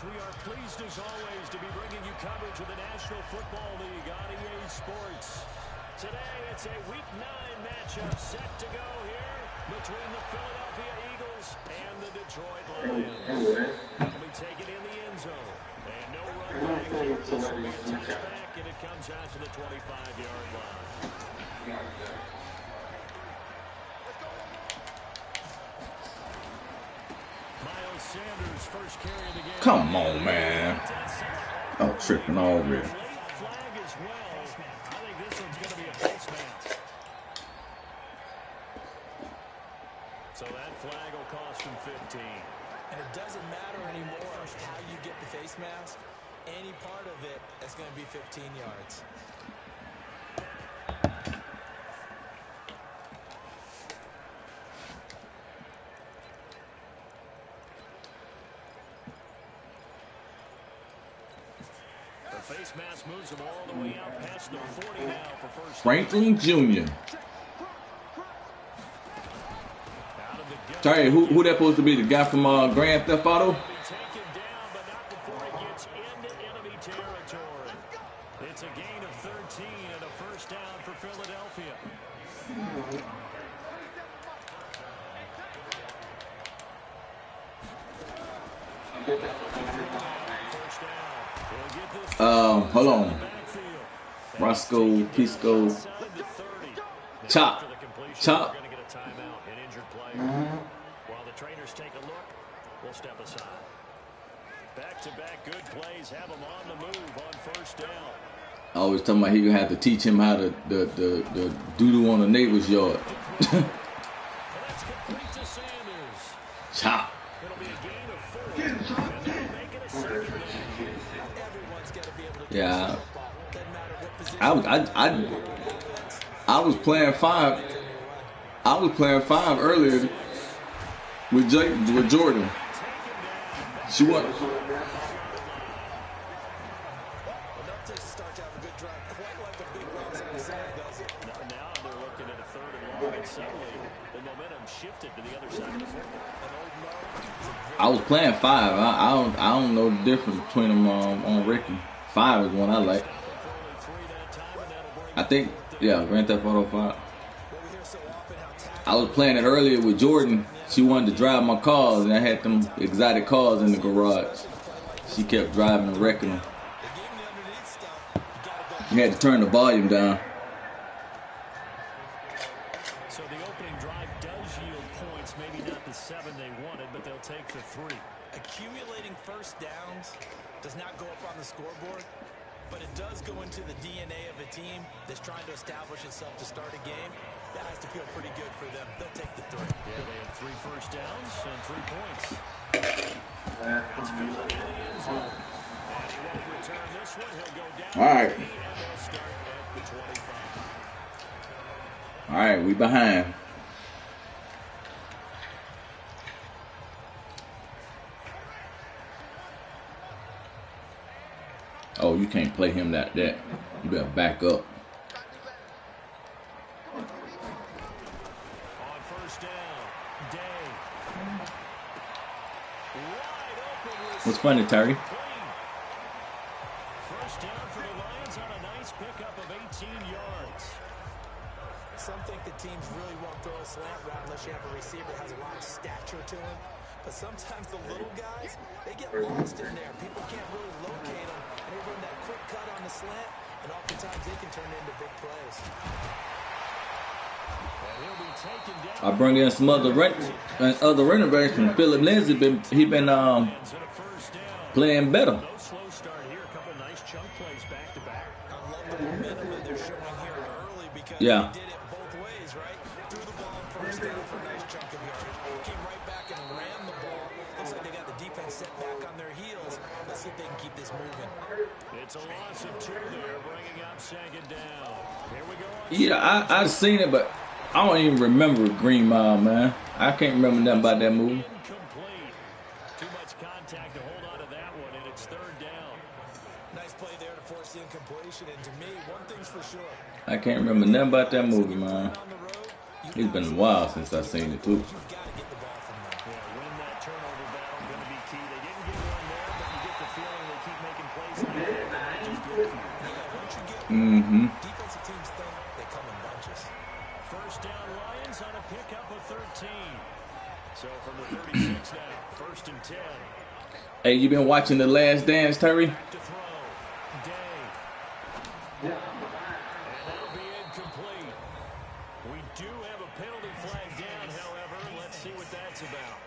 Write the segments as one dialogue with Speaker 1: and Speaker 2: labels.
Speaker 1: We are pleased as always to be bringing you coverage of the National Football League on EA Sports. Today it's a Week 9 matchup set to go here between the Philadelphia Eagles and the Detroit Lions. They'll be taken in the end zone. And no run back here. This will be a touchback, and it comes out to the 25-yard line. Sanders first carry of the game.
Speaker 2: Come on, man. Oh, tripping already.
Speaker 1: Flag as well. I think this one's going to be a face mask. So that flag will cost him 15.
Speaker 3: And it doesn't matter anymore how you get the face mask. Any part of it is going to be 15 yards.
Speaker 1: Face mask moves him all the way out past the 40 now for first.
Speaker 2: Franklin Jr. Sorry, who that supposed to be? The guy from Grand Theft Auto?
Speaker 1: Taken down, but not before he gets into enemy territory. It's a gain of 13 and a first down for Philadelphia.
Speaker 2: Hold on. Roscoe, Pisco, Chop.
Speaker 1: While the trainers take a look, we'll step aside. Back-to-back good plays have him on the move on first down.
Speaker 2: I always talking about he gonna have to teach him how to the doo-doo on the neighbor's yard. Chop.
Speaker 1: It'll be a gain of 4, and they'll make it a second down.
Speaker 2: Yeah, I was playing 5. I was playing 5 earlier with Jordan. She won.
Speaker 1: Now they're looking at a third and long, and suddenly the momentum shifted to the other side of the football.
Speaker 2: I was playing 5. I don't know the difference between them on Ricky. 5 is one I like. I think, yeah, Grand Theft Auto 5. I was playing it earlier with Jordan. She wanted to drive my cars, and I had them exotic cars in the garage. She kept driving and wrecking them. You had to turn the volume down.
Speaker 1: So the opening drive does yield points, maybe not the 7 they wanted, but they'll take the 3.
Speaker 3: Accumulating first downs does not go up on the scoreboard, but it does go into the DNA of a team that's trying to establish itself to start a game. That has to feel pretty good for them. They'll take the 3.
Speaker 1: Yeah, they have 3 first downs and 3 points. That's Philly in the end zone. And he won't return this one. He'll go down.
Speaker 2: All right.
Speaker 1: And they'll start at the 25.
Speaker 2: All right, we behind. Oh, you can't play him that. You better back up.
Speaker 1: On first down, Day. Wide open.
Speaker 2: What's funny, Terry?
Speaker 1: First down for the Lions on a nice pickup of 18 yards.
Speaker 3: Some think the teams really won't throw a slant route unless you have a receiver that has a lot of stature to him. But sometimes the little guys, they get lost in there. People can't really locate them. And they run that quick cut on the slant, and oftentimes they can turn into big plays.
Speaker 1: And he'll be taken down.
Speaker 2: I bring in some other running backs from Philip Lindsay. He been playing better.
Speaker 1: No slow start here. A couple nice chunk plays back to back.
Speaker 3: I love the momentum that they're showing here early because
Speaker 2: Yeah.
Speaker 3: they did it both ways, right? Threw the ball first down for a nice chunk of yardage. Came right back and ran the ball. Looks like they got the defense set back on their heels. Let's see if they can keep this moving.
Speaker 1: It's a loss of 2 there, bringing up second down. Here we go.
Speaker 2: Yeah, I've seen it, but I don't even remember Green Mile, man. I can't remember nothing about that movie.
Speaker 1: Incomplete. Too much contact to hold on to that one, and it's third down.
Speaker 3: Nice play there to force the incompletion. And to me, one thing's for sure.
Speaker 2: I can't remember nothing about that movie, man. It's been a while since I've seen it, too.
Speaker 1: Yeah, win that turnover battle, going to be key. They didn't get one there, but you get
Speaker 2: Mm-hmm.
Speaker 3: Defensive teams think they come in bunches.
Speaker 1: First down, Lions on a pickup of 13. So from the 36 now, first and 10.
Speaker 2: Hey, you been watching The Last Dance, Terry?
Speaker 1: Back to throw. Day. And that'll be incomplete. We do have a penalty flag down, however. Let's see what that's about.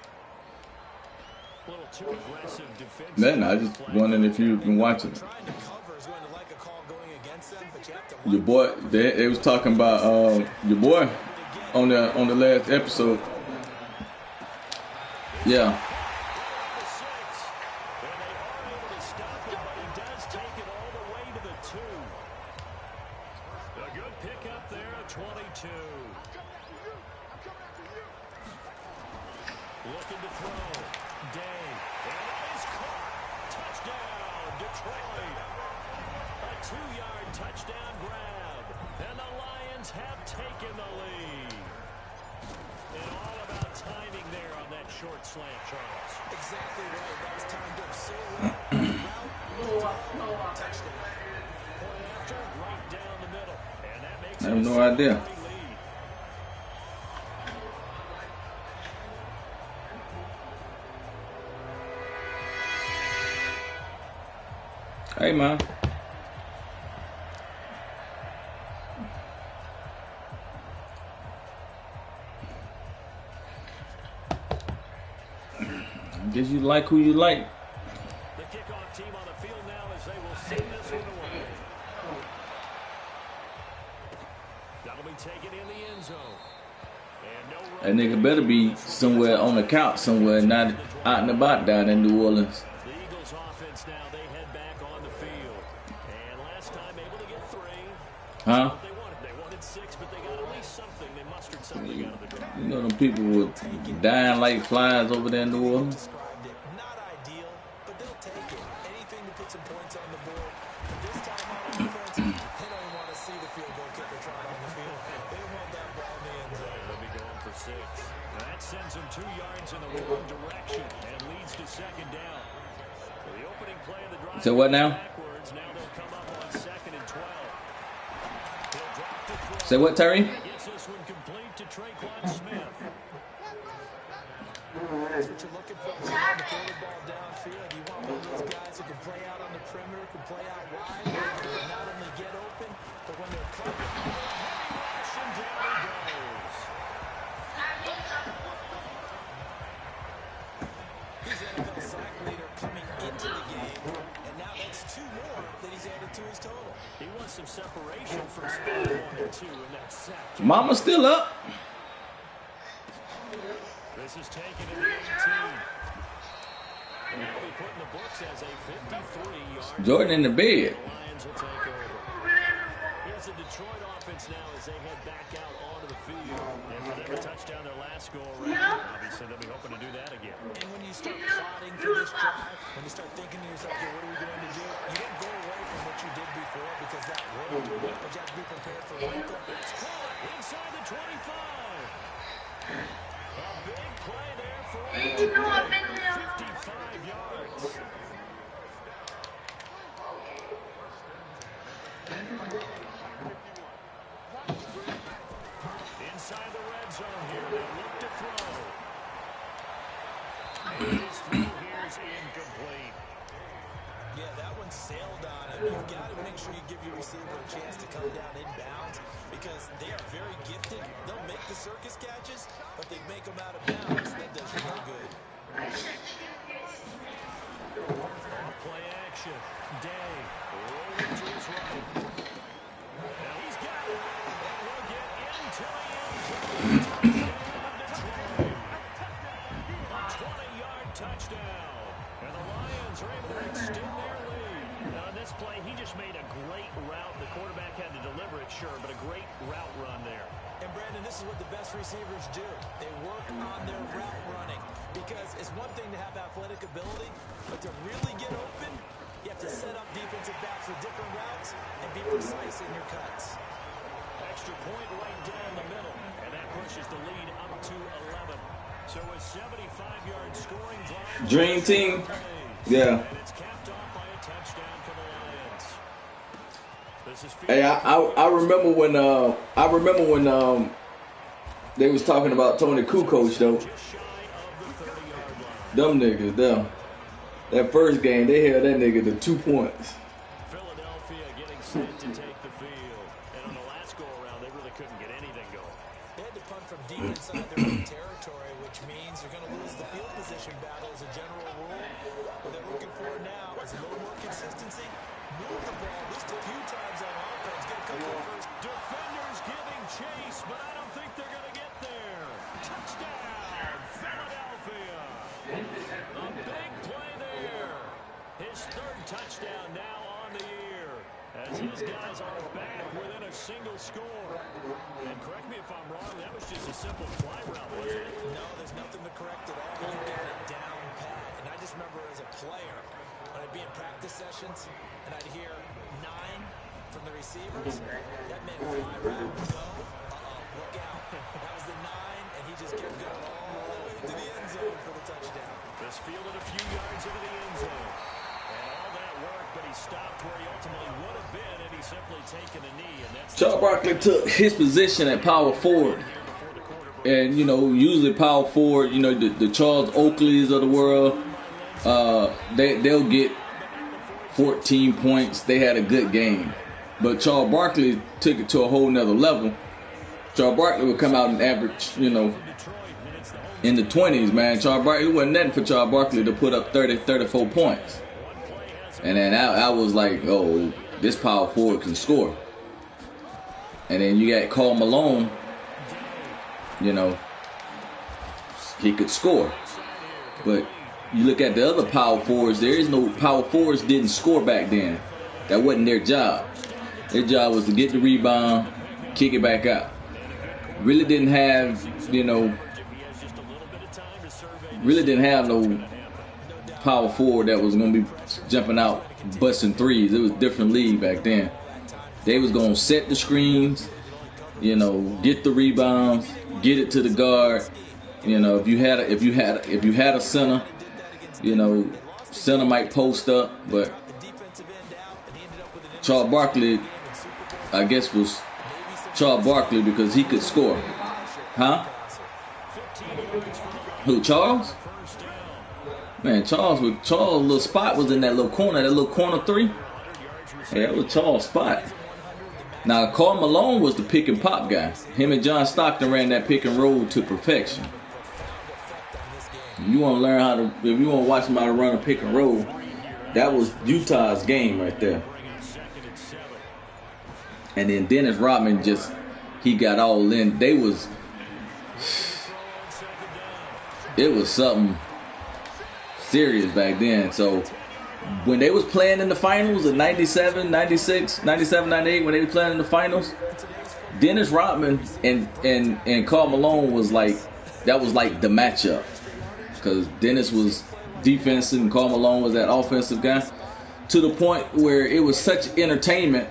Speaker 1: A little too aggressive defense.
Speaker 2: Nothing. I just wondering if you've been watching it.
Speaker 3: Trying to cover is going to like a call going against them, but you have to
Speaker 2: Your boy, they was talking about your boy on the last episode. Yeah.
Speaker 1: A good pickup there at 22. Looking to throw. Day. And it is caught. Touchdown, Detroit. A 2-yard touchdown grab. And the Lions have taken the lead. And all about timing there on that short slant, Charles.
Speaker 3: exactly right. That was timed up so well. Touchdown.
Speaker 1: Point after, right down the middle. And that makes
Speaker 2: I have no idea.
Speaker 1: lead.
Speaker 2: Hey, man. I guess you like who you like.
Speaker 1: The kickoff team on the field now as they will send this one away. That'll be taken in the end zone. And no
Speaker 2: That nigga better be somewhere on the couch somewhere, not out and about down in New Orleans.
Speaker 1: The Eagles offense now, they head back on the field. And last time able to get 3.
Speaker 2: Huh?
Speaker 1: They wanted 6, but they got at least something. They mustered something out of the drive.
Speaker 2: You know them people were dying like flies over there in New Orleans.
Speaker 3: Described it. Not ideal, but they'll take it. Anything to put some points on the board. But this time on offense, they don't even want to see the field goal kicker trying on the field. They want that ball in the end zone.
Speaker 1: They'll be going for 6. That sends them 2 yards in the wrong direction and leads to second down. So the opening play of the drive.
Speaker 2: So what now?
Speaker 1: Backwards. Now they'll come up on 2nd and 12. He'll drop to throw.
Speaker 2: Say what, Terry?
Speaker 1: Gets this one complete to Traquan Smith.
Speaker 3: That's what you're looking for. You want to throw the ball downfield. You want one of those guys who can play out on the perimeter, can play out wide, who can not only get open, but when they're covered,
Speaker 1: And down he goes.
Speaker 3: he's the NFL sack leader coming into the game, and now that's 2 more that he's added to his total.
Speaker 1: He wants some separation from spot 1 and 2 in that sack.
Speaker 2: Mama's still up.
Speaker 1: This is taken in the 18. And he'll be put in the books as a 53-yard.
Speaker 2: Jordan in the bed.
Speaker 1: The Lions will take over. Here's the Detroit offense now as they head back out onto the field. And for them to touch down their last go around, obviously they'll be hoping to do that again.
Speaker 3: And when you start plotting for this drive, when you start thinking to yourself, okay, what are we going to do? You don't go away from what you did before because that worked, but you have to be prepared for wrinkle.
Speaker 1: It's caught inside the 25. A big play there for 55 yards. Inside the red zone here. They look to throw. And his throw here is incomplete.
Speaker 3: Yeah, that one sailed on him. You've got to make sure you give your receiver a chance to come down inbounds because they are very gifted. They'll make the circus catches, but they make them out of bounds. That does you no good.
Speaker 1: Play action. Day. Rolling to his right. Now he's got it. And he'll get into the end zone. Touchdown, Detroit. A 20-yard touchdown. And the Lions are able to extend their lead. Now, on this play, he just made a great route. The quarterback had to deliver it, sure, but a great route run there.
Speaker 3: And, Brandon, this is what the best receivers do. They work on their route running because it's one thing to have athletic ability, but to really get open, you have to set up defensive backs with different routes and be precise in your cuts.
Speaker 1: Extra point right down the middle, and that pushes the lead up to 11. So a 75-yard scoring drive.
Speaker 2: Dream team. Yeah.
Speaker 1: And it's capped off by a touchdown for the Lions.
Speaker 2: Hey, I remember when they was talking about Tony Kukoc though. Them niggas, them. That first game, they held that nigga to 2 points.
Speaker 1: Philadelphia getting set to take the field. And on the last go-around, they really couldn't get anything going.
Speaker 3: They had to punt from deep inside their own territory, which means you're going to lose the field position battle as a general rule. What they're looking for now is a little more consistency. Move the ball just a few times on offense. Get a couple of first.
Speaker 1: Defenders giving chase, but I don't think they're going to get there. Touchdown, Philadelphia. A big play there. His third touchdown now on the year, as his guys are back within a single score. And correct me if I'm wrong, that was just a simple fly route, wasn't it?
Speaker 3: No, there's nothing to correct at all. You got it down pat. And I just remember as a player, when I'd be in practice sessions, and I'd hear 9 from the receivers, that meant fly route, go, look out. That was the 9, and he just kept going all the way to the end zone for the touchdown.
Speaker 1: Just fielded a few yards into the end zone. And all that work, but he stopped where he ultimately would have been, and he's simply taken a knee. And that's
Speaker 2: Charles Barkley took his position at power forward. And, you know, usually power forward, you know, the Charles Oakleys of the world, they'll get 14 points. They had a good game. But Charles Barkley took it to a whole nother level. Charles Barkley would come out and average, you know, in the 20s, man. Charles Barkley, it wasn't nothing for Charles Barkley to put up 30, 34 points. And then I was like, oh, this power forward can score. And then you got Karl Malone, you know, he could score. But you look at the other power forwards, there is no power forwards didn't score back then. That wasn't their job. Their job was to get the rebound, kick it back out. Really didn't have, you know, no power forward that was going to be jumping out, busting threes. It was a different league back then. They was going to set the screens, you know, get the rebounds, get it to the guard. You know, if you had a center, you know, center might post up, but Charles Barkley, I guess, was Charles Barkley because he could score. Huh? Who, Charles? Man, Charles' little spot was in that little corner 3. Yeah, that was Charles' spot. Now, Karl Malone was the pick and pop guy. Him and John Stockton ran that pick and roll to perfection. If you want to learn how to, if you want to watch them how to run a pick and roll, that was Utah's game right there. And then Dennis Rodman he got all in. It was something serious back then. So when they was playing in the finals in 97, 96, 97, 98, when they were playing in the finals, Dennis Rodman and Karl Malone was like the matchup. Because Dennis was defensive and Karl Malone was that offensive guy. To the point where it was such entertainment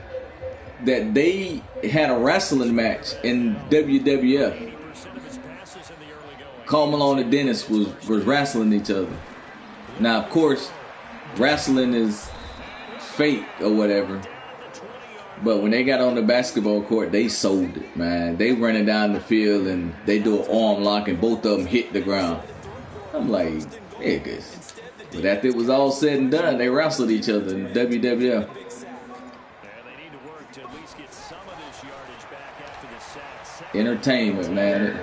Speaker 2: that they had a wrestling match in WWF. Karl Malone and Dennis was wrestling each other. Now, of course, wrestling is fake or whatever. But when they got on the basketball court, they sold it, man. They running down the field and they do an arm lock and both of them hit the ground. I'm like, niggas. But after it was all said and done, they wrestled each other in WWF. Entertainment, man.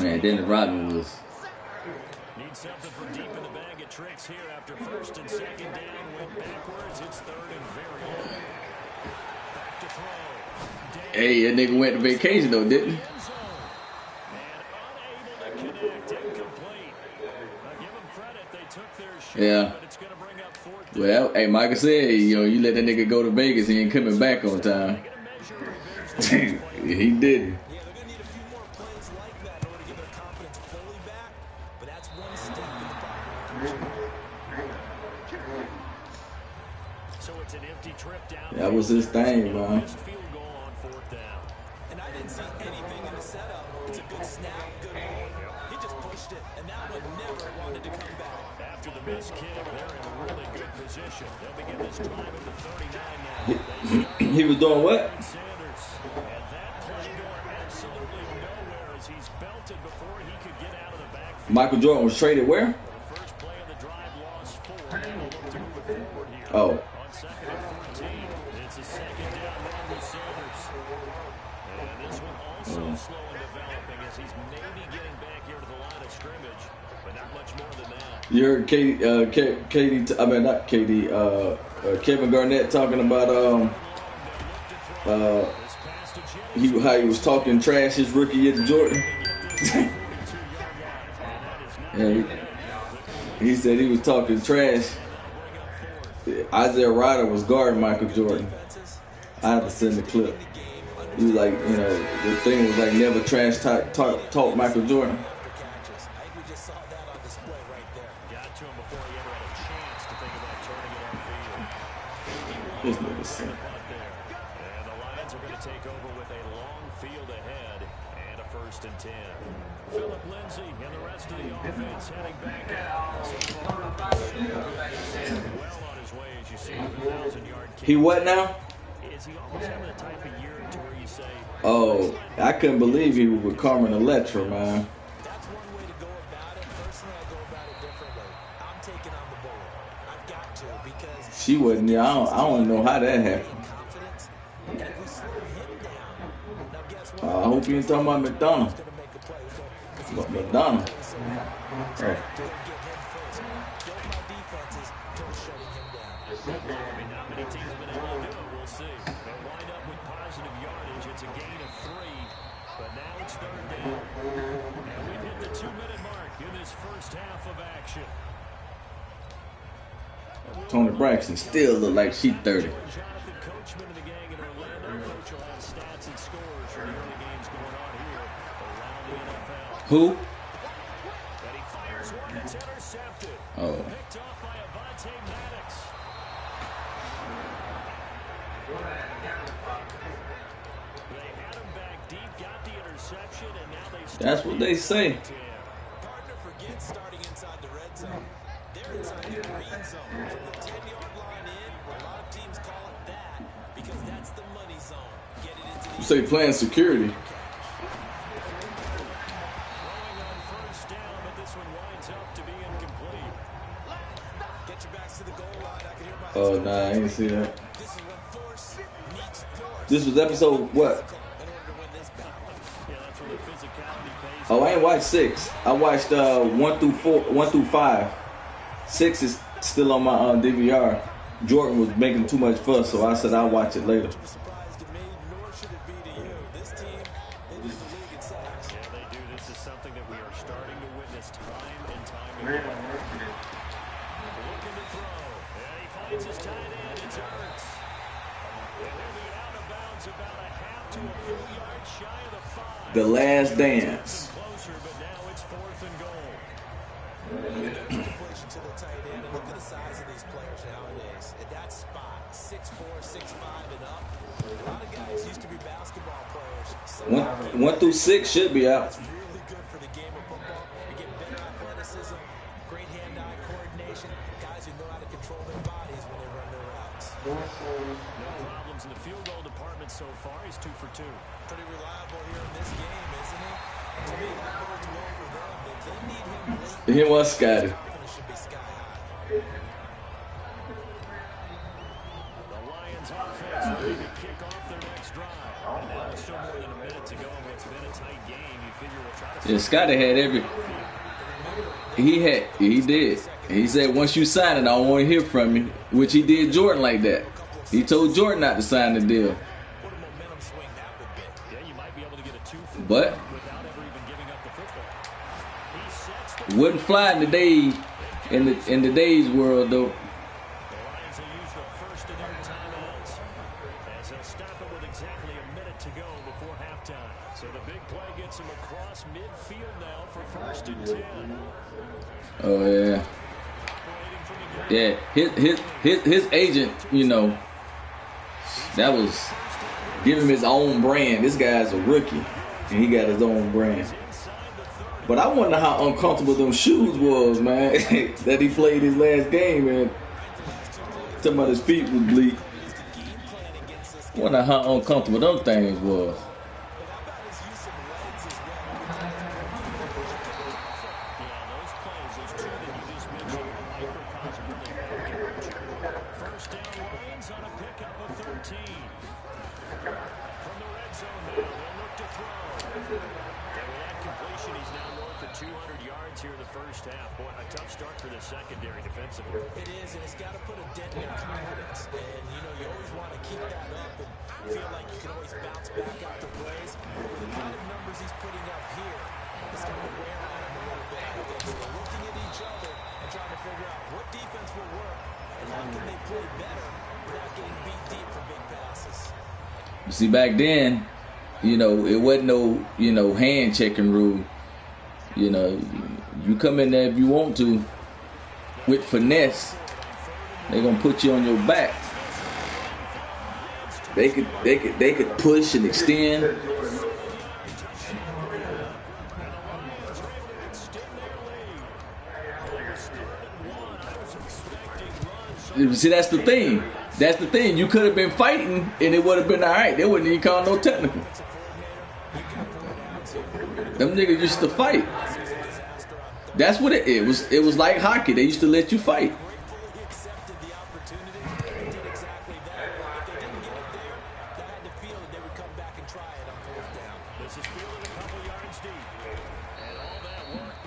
Speaker 2: Man, Dennis Rodman was.
Speaker 1: Need something from deep in the bag of tricks here after first and second down. Went backwards. It's third and very low. Back to throw.
Speaker 2: Hey, that nigga went to vacation though, didn't he?
Speaker 1: And unable to connect. Incomplete. Give them credit. They took their shot.
Speaker 2: Yeah.
Speaker 1: But it's going to bring up fourth.
Speaker 2: Well, hey, Michael said, you let that nigga go to Vegas, he ain't coming back on time. He didn't. That was his thing, man.
Speaker 3: And I didn't see anything in the setup. It's a good snap, good roll. He just pushed it, and that one never wanted to come back.
Speaker 1: after the missed kick. They're in a really good position. They'll begin this drive at the 39 now.
Speaker 2: He was doing what?
Speaker 1: Sanders. And that play going absolutely nowhere as he's belted before he could get out of the backfield.
Speaker 2: Michael Jordan was traded where?
Speaker 1: The first play of the drive lost 4. They'll look to move it forward here.
Speaker 2: Oh.
Speaker 1: On second and 14. It's a second down run with Sanders. And this one also slow in developing as he's maybe getting back here to the line of scrimmage, but not much more than that.
Speaker 2: You heard Kevin Garnett talking about how he was talking trash his rookie year to Jordan. Yeah, he said he was talking trash. Isaiah Ryder was guarding Michael Jordan. I have to send the clip. He was like, you know, the thing was like never trash talk Michael Jordan. This nigga sick.
Speaker 1: And the Lions are going to take over with a long field ahead and a 1st and 10. Philip Lindsay and the rest of the offense heading back out. Well on his way as you see him, 1,000-yard kick.
Speaker 2: He what now?
Speaker 1: Is he almost having the type of year to where you say,
Speaker 2: oh, I couldn't believe he was with Carmen Electra, man.
Speaker 3: That's one way to go about it. Personally, I go about it differently. I'm taking on the bullet. I've got to because
Speaker 2: She wasn't there. I don't know how that happened.
Speaker 3: confidence. And if we slow him down, now guess what?
Speaker 2: I hope you ain't talking about McDonald.
Speaker 3: He's gonna make a play.
Speaker 2: McDonald.
Speaker 3: Don't
Speaker 2: Oh.
Speaker 3: get him first. Build my defenses. Don't shutting him down.
Speaker 1: I mean, not many teams have been able to do it. We'll see. They'll wind up with positive yardage. It's a gain of 3, but now it's 3rd down. And we've hit the 2-minute mark in this first half of action.
Speaker 2: Tony Braxton still look like she 30.
Speaker 1: Jonathan Coachman and the gang in Orlando. Coach will have stats and scores from the early games going on here around the NFL.
Speaker 2: Who?
Speaker 1: And he fires one that's intercepted.
Speaker 2: Oh.
Speaker 1: Picked off by Avonte Maddox. They had him back deep, got the interception, and now they start.
Speaker 2: That's what they say.
Speaker 3: Partner forgets starting inside the red zone. They're inside the green zone. From the 10-yard line in, a lot of teams call it that because that's the money zone. Get it into the
Speaker 2: You say playing security.
Speaker 1: Throwing on first down, but this one winds up to be incomplete.
Speaker 3: get your backs to the goal line. I can hear my
Speaker 2: Oh, nah, I didn't see that.
Speaker 3: This is when force meets force.
Speaker 2: This was episode what?
Speaker 3: In order to win this battle.
Speaker 1: Yeah, that's where the physicality pays.
Speaker 2: Oh, I ain't watched 6. I watched 1 through 5. 6 is still on my DVR. Jordan was making too much fuss, so I said I'll watch it later.
Speaker 3: Surprised to me, nor should it be to you. This team, they lead the league in sacks.
Speaker 1: Yeah, they do. This is something that we are starting to witness time and time again. Looking to throw. And he finds his tight end. It's Ertz. And they'll be out of bounds about a half to a full yard shy of the 5.
Speaker 2: The Last Dance.
Speaker 1: Closer, but now it's 4th and goal.
Speaker 3: Deflation to the tight end. And look at the size of these players nowadays. At that spot, 6'4", 6'5", and up. A lot of guys used to be basketball players. Some
Speaker 2: 1 through 6 should be out.
Speaker 3: It's really good for the game of football. You get better athleticism, great hand-eye coordination, guys who know how to control their bodies when they run their routes.
Speaker 1: No problems in the field goal department so far. He's 2 for 2.
Speaker 3: Pretty reliable here in this game, isn't he? And to me, that bodes well for them. If they need him late,
Speaker 2: He was Scotty.
Speaker 3: confidence should be sky high.
Speaker 1: The Lions offense ready to kick off their next drive. And now it's still more than a minute to go. It's been a tight game. You figure we'll try to...
Speaker 2: Yeah, Scotty had every. He did. He said once you sign it, I don't want to hear from you, which he did Jordan like that. He told Jordan not to sign the deal.
Speaker 3: What a momentum swing that would be.
Speaker 1: Yeah, you might be able to get a 2 for
Speaker 2: But
Speaker 1: without ever even giving up the football. He sets the...
Speaker 2: wouldn't fly in the day in the day's world though.
Speaker 1: The Lions will use the first of their timeouts as they'll stop it with exactly a minute to go before halftime. So the big play gets him across midfield now for 1st and 10.
Speaker 2: Oh yeah. Yeah, his agent, you know, that was give him his own brand. This guy's a rookie, and he got his own brand.
Speaker 1: Inside the 30.
Speaker 2: But I wonder how uncomfortable them shoes was, man, that he played his last game, man. Talking about his feet was bleak. I wonder how uncomfortable them things was.
Speaker 1: Here in the first half. Boy, a tough start for the secondary defensively.
Speaker 3: It is, and it's got to put a dent in their confidence. And, you know, you always want to keep that up and feel like you can always bounce back after plays. The kind of numbers he's putting up here is going to wear on him a little bit, I think. So they're looking at each other and trying to figure out what defense will work and how can they play better without getting beat deep for big passes.
Speaker 2: You see, back then, you know, it wasn't no, you know, hand checking rule. You know, you come in there if you want to with finesse, they're gonna put you on your back. They could push and extend. See, that's the thing. That's the thing. You could have been fighting and it would have been all right. They wouldn't even call no technical. Them niggas used to fight. That's what it was. It was like hockey. They used to let you fight.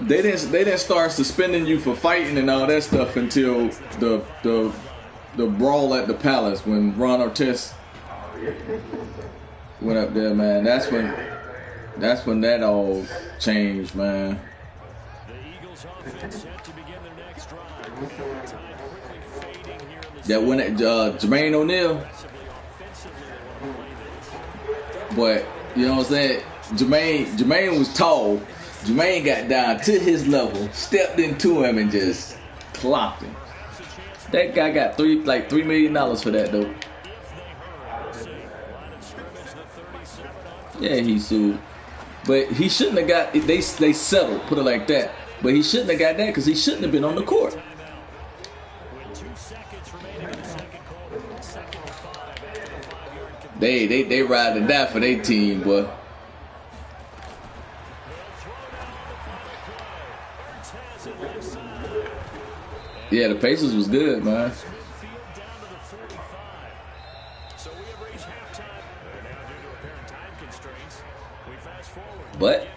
Speaker 2: They didn't start suspending you for fighting and all that stuff until the brawl at the Palace when Ron Artest went up there, man. That's when that all changed, man. That went at Jermaine O'Neal. But you know what I'm saying? Jermaine was tall. Jermaine got down to his level, stepped into him, and just clocked him. That guy got $3 million for that though. Yeah, he sued, but he shouldn't have got. They settled, put it like that. But he shouldn't have got that because he shouldn't have been on the court. They ride and die for their team, boy. Yeah, the Pacers was good, man. But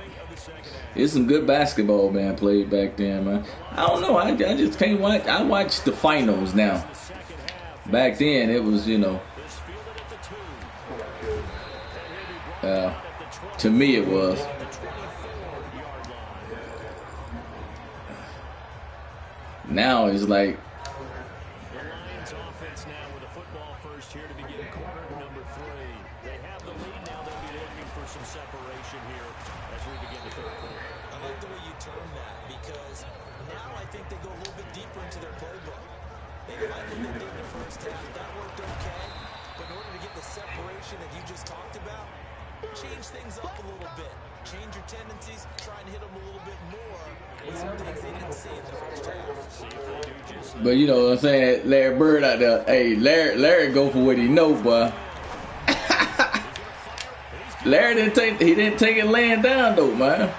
Speaker 2: it's some good basketball, man, played back then, man. I don't know. I just can't watch. I watch the finals now. Back then, it was, you know. To me, it was. Now it's like.
Speaker 1: The Lions offense now with a football first here to begin quarter number 3. They have the lead now. They'll be looking for some separation here as we begin the third quarter.
Speaker 3: I like the way you term that because now I think they go a little bit deeper into their playbook. They like what they did in the first half. That worked okay. But in order to get the separation that you just talked about, change things up a little bit. Change your tendencies, try and hit them a little bit more with some things they didn't see in the first half.
Speaker 2: But you know what I'm saying? Larry Bird out there. Hey, Larry go for what he know, boy. Larry didn't take it laying down though, man.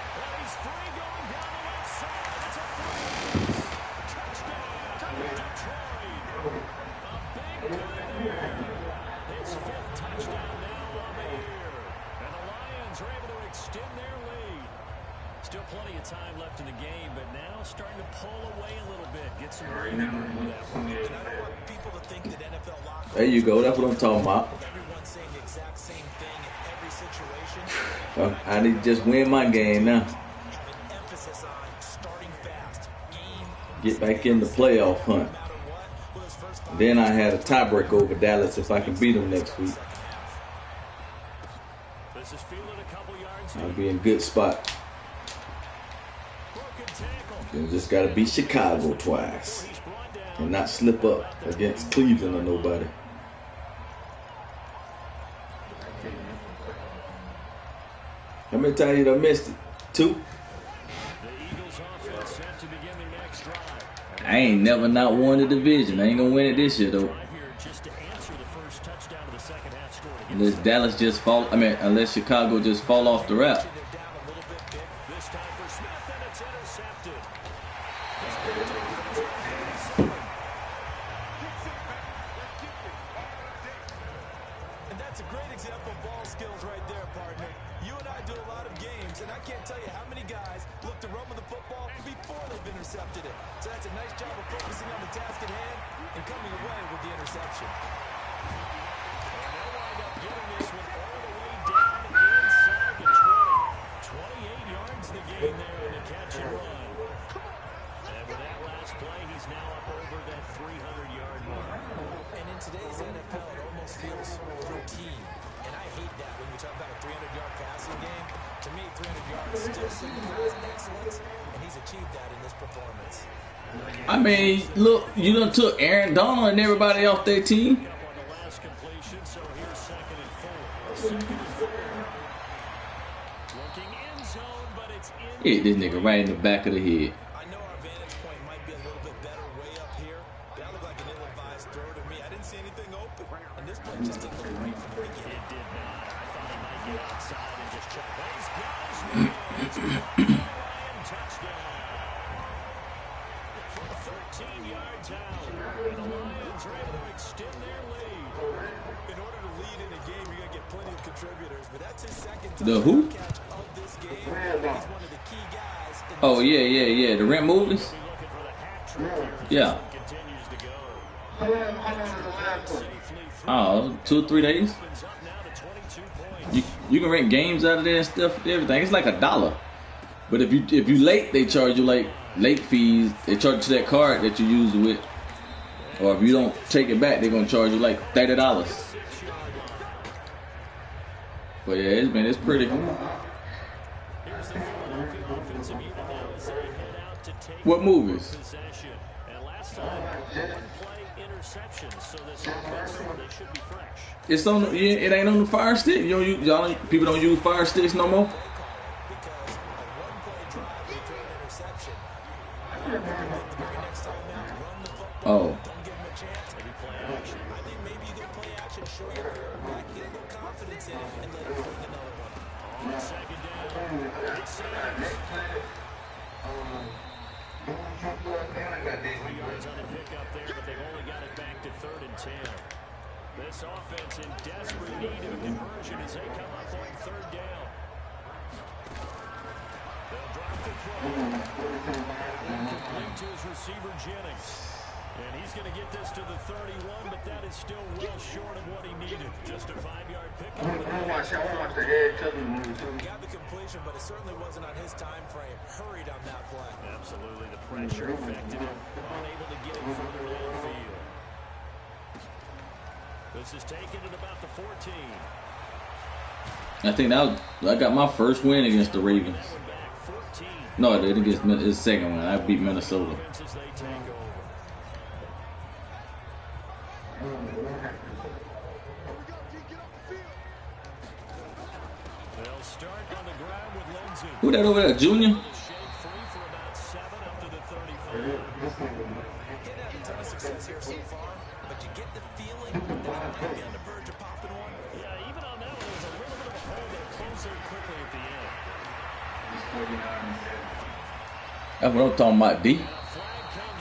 Speaker 1: Still plenty of time left in the game, but now starting to pull away a little bit. Get some breathing room with that one. And I don't want people to think that NFL locker.
Speaker 2: There you go. That's what I'm talking about.
Speaker 3: Everyone's saying the exact same thing in every situation.
Speaker 2: I need to just win my game now.
Speaker 3: Emphasis on starting fast.
Speaker 2: Get back in the playoff hunt. Then I had a tiebreak over Dallas if I can beat them next week. I'll be in a good spot. You just got to beat Chicago twice and not slip up against Cleveland or nobody. How many times you done missed it? 2? I ain't never not won the division. I ain't gonna win it this year though. Unless Dallas just fall. I mean, unless Chicago just fall off the rap.
Speaker 3: And that's a great example of ball skills right there, partner. You and I do a lot of games, and I can't tell you how many guys look to run with the football before they've intercepted it. So that's a nice job of focusing on the task at hand and coming away with the interception. And they'll wind up getting this one all the way down inside the 20. 28 yards the gain there on the catch and run. And with that last play, he's now up over that 300-yard mark. And in today's NFL, it almost feels routine. And I hate that when you talk about a 300-yard passing game. To me, 300 yards still signifies excellence, and he's achieved that in this performance.
Speaker 2: I mean, look, you done took Aaron Donald and everybody off their team. Hit this nigga right in the back of the head.
Speaker 3: I know our vantage point might be a little bit better way up here. That looked like an ill-advised throw to me. I didn't see anything open. And this play just didn't look right from the beginning. It did not. I thought he might get outside and just check. But he's got his man. It's a Ryan touchdown. For 13 yards out. And the Lions are able to extend their lead. In order to lead in a game, you got to get plenty of contributors. But that's his second touchdown catch of this game. He's one of the key guys.
Speaker 2: Oh, yeah. The rent movies? Yeah. Oh, 2 or 3 days? You can rent games out of there and stuff, everything. It's like $1. But if you late, they charge you like late fees. They charge you to that card that you use with. Or if you don't take it back, they're gonna charge you like $30. But yeah, it's pretty. What movies? It's on. It ain't on the Fire Stick. People don't use Fire Sticks no more. Oh.
Speaker 1: This offense in desperate need of a conversion as they come up on third down. They'll drop the throw. Complete to his receiver, Jennings. And he's going to get this to the 31, but that is still well short of what he needed. Just a 5-yard pickup. Got the completion, but it certainly wasn't on his time frame. Hurried on that play. Absolutely. The pressure affected him. Unable to get it further downfield. This is taken at about the 14.
Speaker 2: I think I got my first win against the Ravens. No, I didn't get his second one. I beat Minnesota. Who that over there, Junior? That's what I'm talking about, D.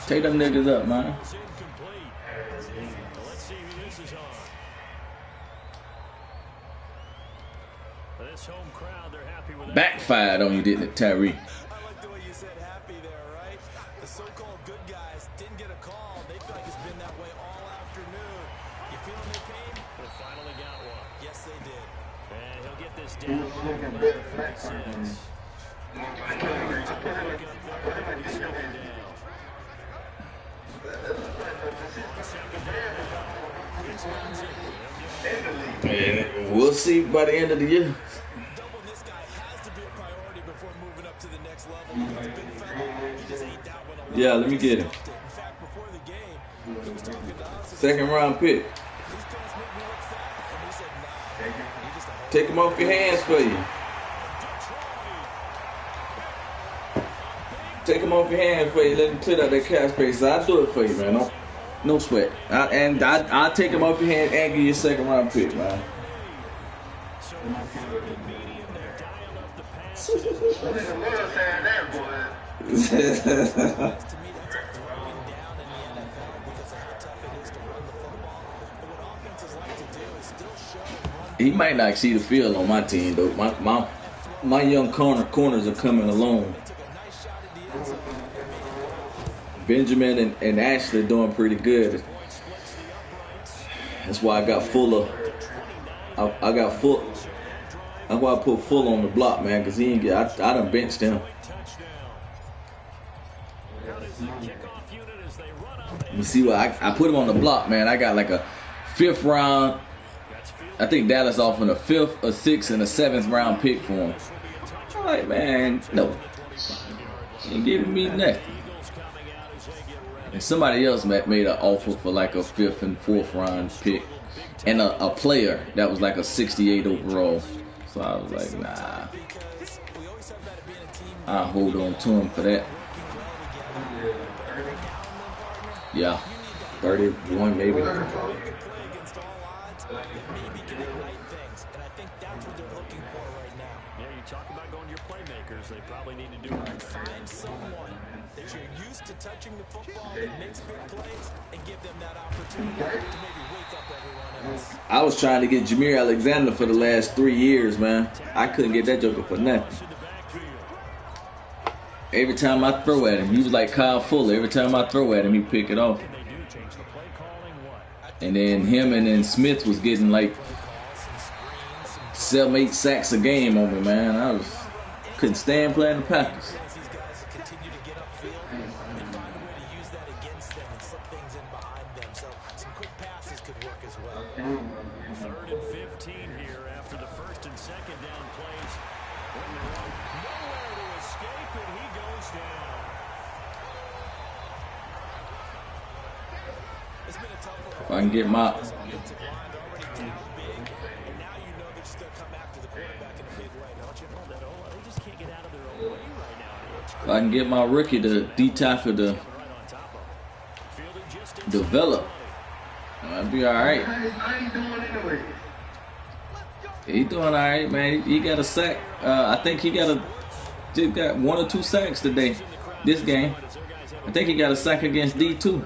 Speaker 2: Take them niggas up, man. Backfired on you, didn't it, Tyree?
Speaker 3: I like the way you said happy there, right? The so-called good guys didn't get a call. They feel like it's been that way all afternoon. You feeling their pain? They finally got one. Yes, they did. And he'll get this down. 46.
Speaker 2: Yeah, we'll see by the end of the year. Yeah, let me get him. Second round pick. Take him off your hands for you. take them off your hands for you. Let them clear out that cap space. I'll do it for you, man. No sweat. I'll take them off your hands and give you a second round pick, man. He might not see the field on my team though. My young corners are coming along. Benjamin and Ashley are doing pretty good. That's why I got Fuller. I got Full. That's why I put Full on the block, man, because he ain't get. I done benched him. You see what I put him on the block, man. I got like a 5th round. I think Dallas offering a 5th, a 6th, and a 7th round pick for him. I'm like, man, no, she ain't giving me nothing. And somebody else made an offer for like a 5th and 4th round pick, and a player that was like a 68 overall. So I was like, nah, I'll hold on to him for that. Yeah, 31 maybe.
Speaker 1: Talk about going to your playmakers. They probably need to do it. Find someone that you're used to touching the football that makes big plays and give them that opportunity to maybe wake up everyone else.
Speaker 2: I was trying to get Jameer Alexander for the last 3 years, man. I couldn't get that joker for nothing. Every time I throw at him, he was like Kyle Fuller. Every time I throw at him, he pick it off. And then him and then Smith was getting like 7-8 sacks a game on me, man. I couldn't stand playing the Packers.
Speaker 1: Third and 15 here after the first and second down plays. Nowhere to escape, and he goes down. It's been a tough one.
Speaker 2: If I can get my If I can get my rookie to D-tackle to develop, I'll be all right. He doing all right, man. He got a sack. I think he just got 1 or 2 sacks today, this game. I think he got a sack against D2.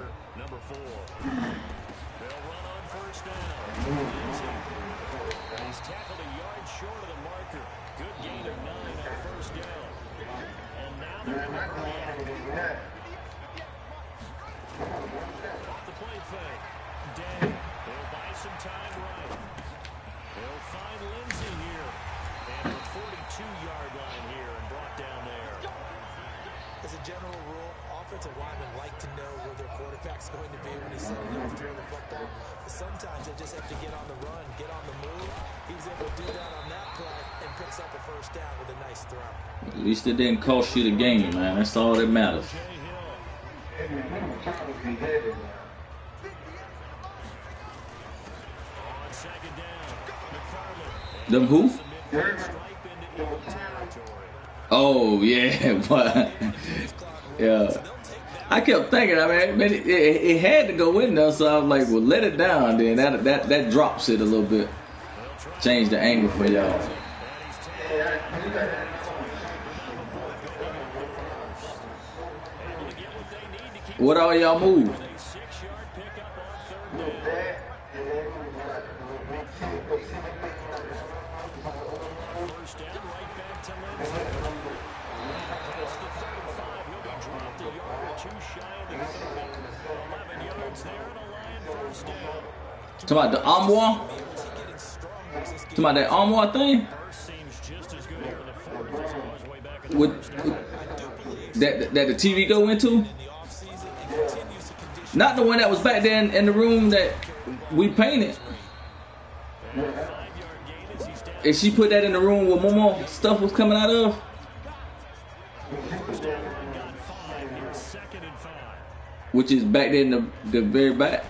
Speaker 3: As a general rule, offensive linemen like to know where their quarterback's going to be when he's setting up to throw the football. But sometimes they just have to get on the run, get on the move. He was able to do that on that play and picks up a first down with a nice throw.
Speaker 2: At least it didn't cost you the game, man. That's all that matters. Them who? Oh, yeah. What? Yeah. I kept thinking, I mean, it had to go in there, so I was like, well, let it down. Then that drops it a little bit. Change the angle for y'all. What all y'all move? Talking about the armoire? Talking about that armoire thing? With that the TV go into? Not the one that was back there in the room that we painted. And she put that in the room where more stuff was coming out of? Which is back there in the very back.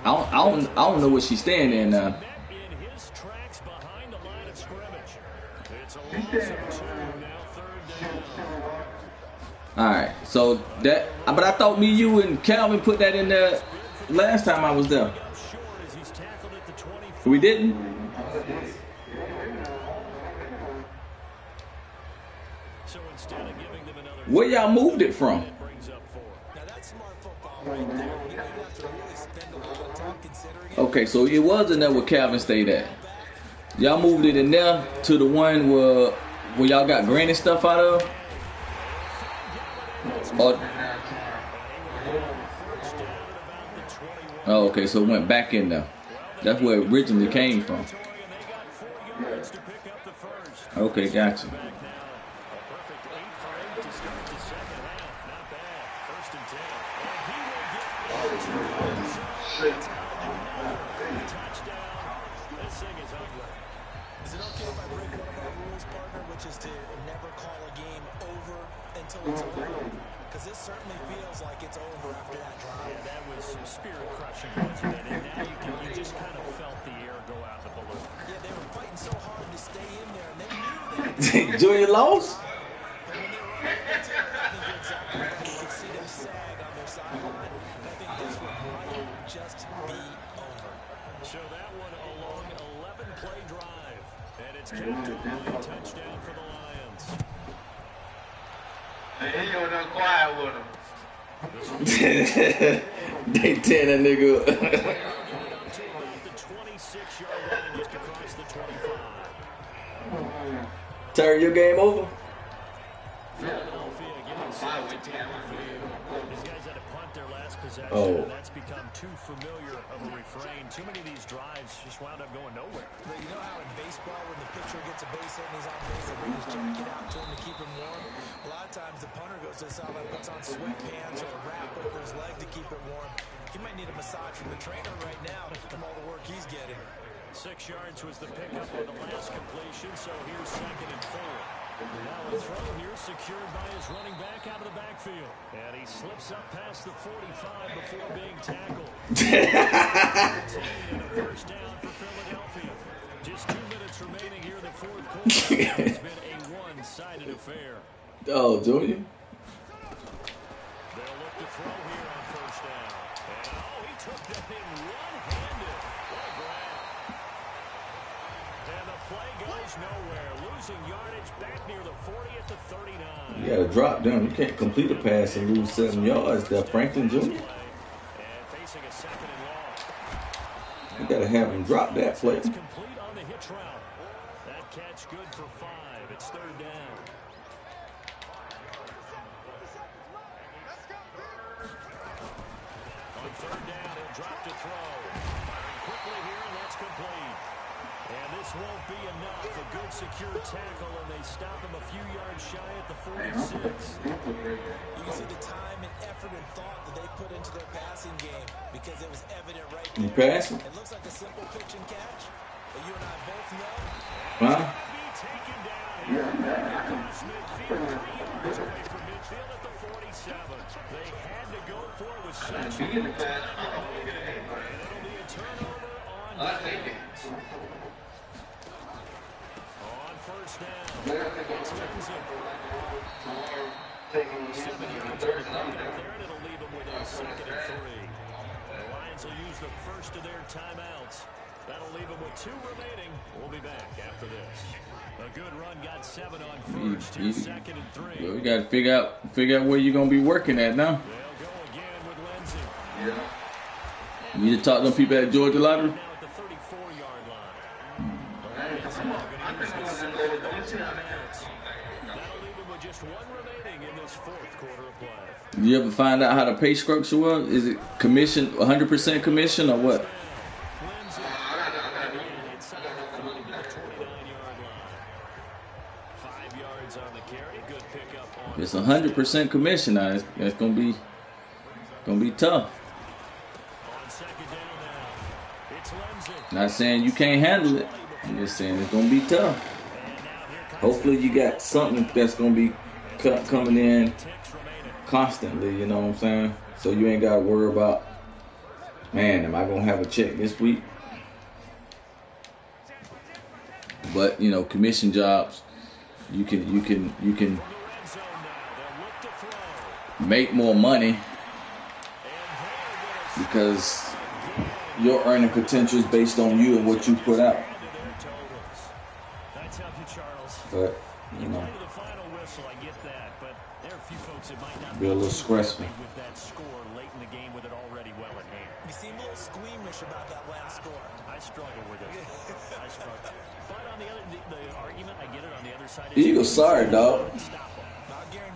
Speaker 2: I don't know what she's standing in now. All right, so that, but I thought me, you, and Calvin put that in there last time I was there. We didn't. Where y'all moved it from? Okay, so it was in there where Calvin stayed at. Y'all moved it in there to the one where y'all got granny stuff out of? Oh, okay, so it went back in there. That's where it originally came from. Okay, gotcha.
Speaker 3: Is it okay if I break one of our rules, partner, which is to never call a game over until it's over? Because this certainly feels like it's over after that drive.
Speaker 1: Yeah, that was some spirit-crushing, wasn't it? And now you just kind of felt the air go out of the balloon.
Speaker 3: Yeah, they were fighting so hard to stay in there, and they knew that.
Speaker 2: Junior lost?
Speaker 3: But when they were unable to, I think you're exactly right. You could see them sag on their sideline. And I think this one might just be over.
Speaker 1: So that one a long 11-play drive. And it's capped to a touchdown for the Lions.
Speaker 4: Hey, you done quiet with him.
Speaker 2: They 10 a nigga.
Speaker 1: Up to about the 26-yard line, just across the 25.
Speaker 2: Terry, your game over?
Speaker 1: Philadelphia getting set to take the field. These guys had to punt their last possession,
Speaker 2: Oh.
Speaker 1: and that's become too familiar of a refrain. Too many of these drives just wound up going nowhere.
Speaker 3: But you know how in baseball, when the pitcher gets a base hit and he's on base, they bring his jacket out to him to keep him warm? A lot of times the punter goes to the sideline, puts on sweatpants or a wrap over his leg to keep it warm. He might need a massage from the trainer right now from all the work he's getting.
Speaker 1: 6 yards was the pickup on the last completion, so here's 2nd and 4. Now a throw here secured by his running back out of the backfield. And he slips up past the 45 before being tackled. And a first down for Philadelphia. Just 2 minutes remaining here in the fourth quarter. It's been a one-sided affair.
Speaker 2: Oh, Junior?
Speaker 1: They'll look to throw here on first down. And he took that in one-handed. What a grab. And the play goes nowhere. Losing yardage back near the 40 at the 39.
Speaker 2: You gotta drop down. You can't complete a pass and lose 7 yards there, Franklin Jr.
Speaker 1: And facing a 2nd and long.
Speaker 2: You gotta have him drop that play.
Speaker 1: It's complete on the hitch route. That catch good for 5. It's 3rd down. On 3rd down, he'll drop to throw. Firing quickly here, and that's complete. And this won't be enough. A good secure tackle, and they stop him a few yards shy at the 46.
Speaker 3: You can see the time and effort and thought that they put into their passing game because it was evident right there.
Speaker 2: You passing?
Speaker 3: It looks like a simple pitch and catch, but you and I both know.
Speaker 2: Huh?
Speaker 1: Be taken down. Across midfield, 3 yards away from midfield at the 47. They had to go for it with such little time remaining. And it'll be a turnover on downs. On first down, it's Lindsay. 7 yards on the pickup there, and it'll leave them with a 2nd and 3. The Lions will use the first of their timeouts. That'll leave them with 2 remaining. We'll be back after this. A good run got 7 on first. Here's 2nd and 3.
Speaker 2: Well, we gotta figure out where you're gonna be working at now.
Speaker 1: They'll go again with Lindsay.
Speaker 2: You need to talk to them people at Georgia Lottery.
Speaker 1: Now at the 34-yard line. The Lions are going to use the 2nd of their timeouts. That'll leave them with just 1 remaining in this 4th quarter of play.
Speaker 2: You ever find out how the pay structure was? Is it commission, 100% commission, or what?
Speaker 1: Lindsay inside the 30 to the 29-yard line. 5 yards on the carry. Good pickup on.
Speaker 2: It's 100% commission now. It's gonna be tough.
Speaker 1: On 2nd down now. It's Lindsay.
Speaker 2: Not saying you can't handle it. I'm just saying it's gonna be tough.
Speaker 1: And now here comes
Speaker 2: Hopefully you got something that's gonna be coming in
Speaker 1: ticks remaining.
Speaker 2: constantly. You know what I'm saying? So you ain't gotta worry about, man, am I gonna have a check this week? But you know, commission jobs, you can
Speaker 1: Red zone now. They'll look to throw.
Speaker 2: make more money because your earning potential is based on you and what you put out. But, you know, be a little stressful.
Speaker 3: You seem a little squeamish about that last score.
Speaker 1: I struggle with it. I struggle. But on the argument, I get it on the other side.
Speaker 2: The Eagles sorry, dog.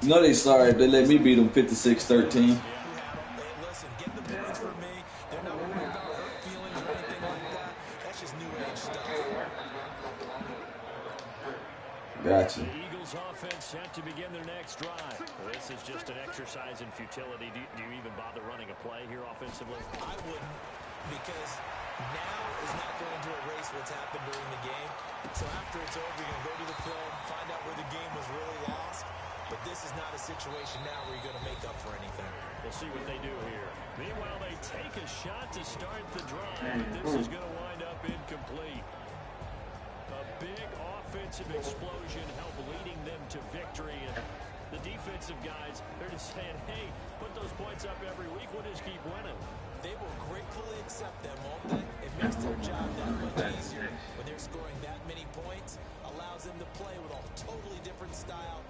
Speaker 2: You know they sorry if they let me beat them 56-13.
Speaker 3: Listen, get the points for me. They're not worried about hurt feelings or anything like that. That's just new age stuff.
Speaker 2: Gotcha.
Speaker 1: The Eagles offense set to begin their next drive. This is just an exercise in futility. Do you even bother running a play here offensively?
Speaker 3: I wouldn't, because now is not going to erase what's happened during the game. So after it's over, you're going to go to the film, find out where the game was really lost. But this is not a situation now where you're going to make up for anything.
Speaker 1: We'll see what they do here. Meanwhile, they take a shot to start the drive, but this is going to wind up incomplete. A big offensive explosion helped leading them to victory. And the defensive guys, they're just saying, hey, put those points up every week. We'll just keep winning.
Speaker 3: They will gratefully accept them, won't they? It makes their job that much easier when they're scoring that many points. Allows them to play with a totally different style.